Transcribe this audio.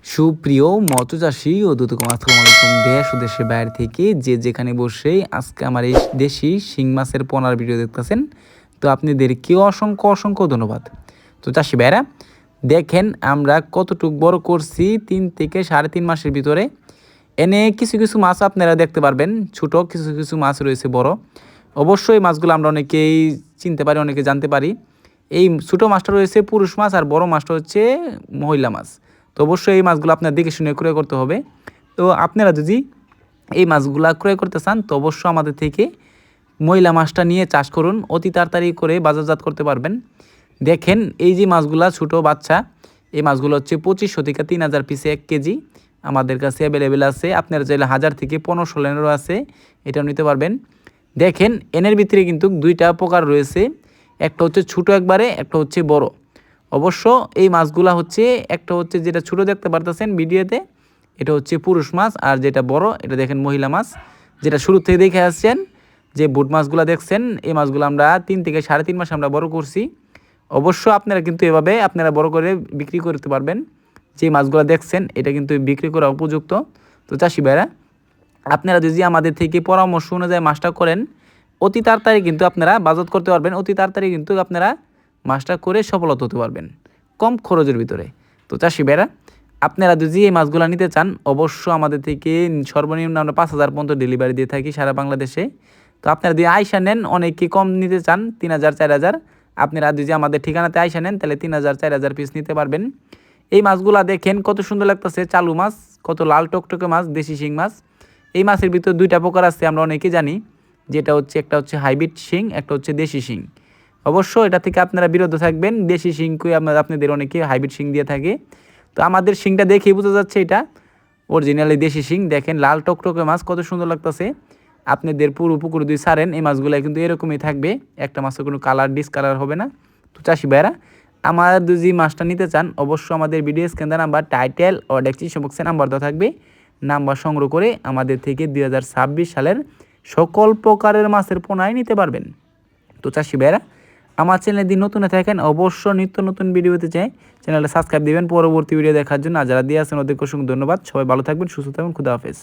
সুপ্রিয় মৎস্যচাষী ও দুদকম আসসালামু আলাইকুম দেশ ও দেশের বাইরে থেকে যে যেখানে বসে আজকে আমার এই দেশি শিং মাছের পোনার ভিডিও দেখতেছেন, তো আপনাদেরকেও অসংখ্য অসংখ্য ধন্যবাদ। তো চাষি ভাইরা দেখেন আমরা কতটুকু বড় করছি 3 থেকে 3.5 মাসের ভিতরে। এনে কিছু কিছু মাছ আপনারা দেখতে পারবেন, ছোট কিছু কিছু মাছ রয়েছে বড়। অবশ্যই মাছগুলো আমরা অনেকেই চিনতে পারি, অনেকে জানতে পারি। এই ছোটো মাছটা রয়েছে পুরুষ মাছ আর বড় মাছটা হচ্ছে মহিলা মাছ। তো অবশ্যই এই মাছগুলো আপনার দেখে শুনে ক্রয় করতে হবে। তো আপনারা যদি এই মাছগুলো ক্রয় করতে চান তো অবশ্যই আমাদের থেকে মহিলা মাছটা নিয়ে চাষ করুন, অতি তাড়াতাড়ি করে বাজারজাত করতে পারবেন। দেখেন এই যে মাছগুলা ছোটো বাচ্চা, এই মাছগুলো হচ্ছে 2500 থেকে 3000 পিসে 1 কেজি আমাদের কাছে অ্যাভেলেবেল আছে। আপনারা চাইলে 1000 থেকে 1500 আছে, এটাও নিতে পারবেন। দেখেন এনের ভিতরে কিন্তু দুইটা প্রকার রয়েছে, একটা হচ্ছে ছোটো একবারে, একটা হচ্ছে বড়। অবশ্য এই মাছগুলা হচ্ছে একটা হচ্ছে যেটা ছোটো দেখতে পারতেছেন ভিডিওতে, এটা হচ্ছে পুরুষ মাছ, আর যেটা বড় এটা দেখেন মহিলা মাছ। যেটা শুরু থেকে দেখে আসছেন যে বুট মাছগুলো দেখছেন, এই মাছগুলো আমরা 3 থেকে 3.5 মাস আমরা বড় করছি। অবশ্য আপনারা কিন্তু এভাবে আপনারা বড় করে বিক্রি করতে পারবেন। যে মাছগুলো দেখছেন এটা কিন্তু বিক্রি করা উপযুক্ত। তো চাষি ভাইরা আপনারা যদি আমাদের থেকে পরামর্শ অনুযায়ী মাছটা করেন, অতি তাড়াতাড়ি কিন্তু আপনারা বাজার করতে পারবেন, অতি তাড়াতাড়ি কিন্তু আপনারা মাছটা করে সফলতা হতে পারবেন কম খরচের ভিতরে। তো চাষি ভাইরা আপনারা যদি এই মাছগুলো নিতে চান অবশ্য আমাদের থেকে সর্বনিম্ন আমরা 5000 পর্যন্ত ডেলিভারি দিয়ে থাকি সারা বাংলাদেশে। তো আপনারা যদি আইসা নেন, অনেকে কম নিতে চান 3000 4000, আপনারা যদি আমাদের ঠিকানাতে আইসা নেন তাহলে 3000 4000 পিস নিতে পারবেন। এই মাছগুলা দেখেন কত সুন্দর লাগতেছে, চালু মাছ, কত লাল টকটকে মাছ, দেশি শিং মাছ। এই মাছের ভিতরে দুইটা প্রকার আছে, আমরা অনেকেই জানি, যেটা হচ্ছে একটা হচ্ছে হাইব্রিড শিং, একটা হচ্ছে দেশি শিং। অবশ্য এটা থেকে আপনারা বিরত থাকবেন, দেশি শিংকে আপনাদের অনেকে হাইব্রিড শিং দিয়ে থাকে। তো আমাদের শিংটা দেখেই বোঝা যাচ্ছে এটা অরিজিনালি দেশি শিং। দেখেন লাল টকটকে মাছ কত সুন্দর লাগতেছে। আপনাদের পুরো পুকুর দিয়ে ছাড়েন এই মাছগুলো কিন্তু এরকমই থাকবে, একটা মাছের কোনো কালার ডিসকালার হবে না। তো চাষি ভাইরা আমার যদি মাছটা নিতে চান অবশ্যই আমাদের ভিডিও স্ক্যান নাম্বার টাইটেল ও ডেসক্রিপশন বক্সে নাম্বার দেওয়া থাকবে, নাম্বার সংগ্রহ করে আমাদের থেকে 2026 সালের সকল প্রকারের মাছের পোনায় নিতে পারবেন। তো চাষি ভাইরা আমার চ্যানেলে যদি নতুন থাকেন অবশ্য নিত্য নতুন ভিডিও পেতে চাই চ্যানেলটা সাবস্ক্রাইব দিবেন পরবর্তী ভিডিও দেখার জন্য। আর যারা দিয়ে আছেন ওদেরকে অসংখ্য ধন্যবাদ। সবাই ভালো থাকবেন, সুস্থ থাকবেন, খুদা হাফেজ।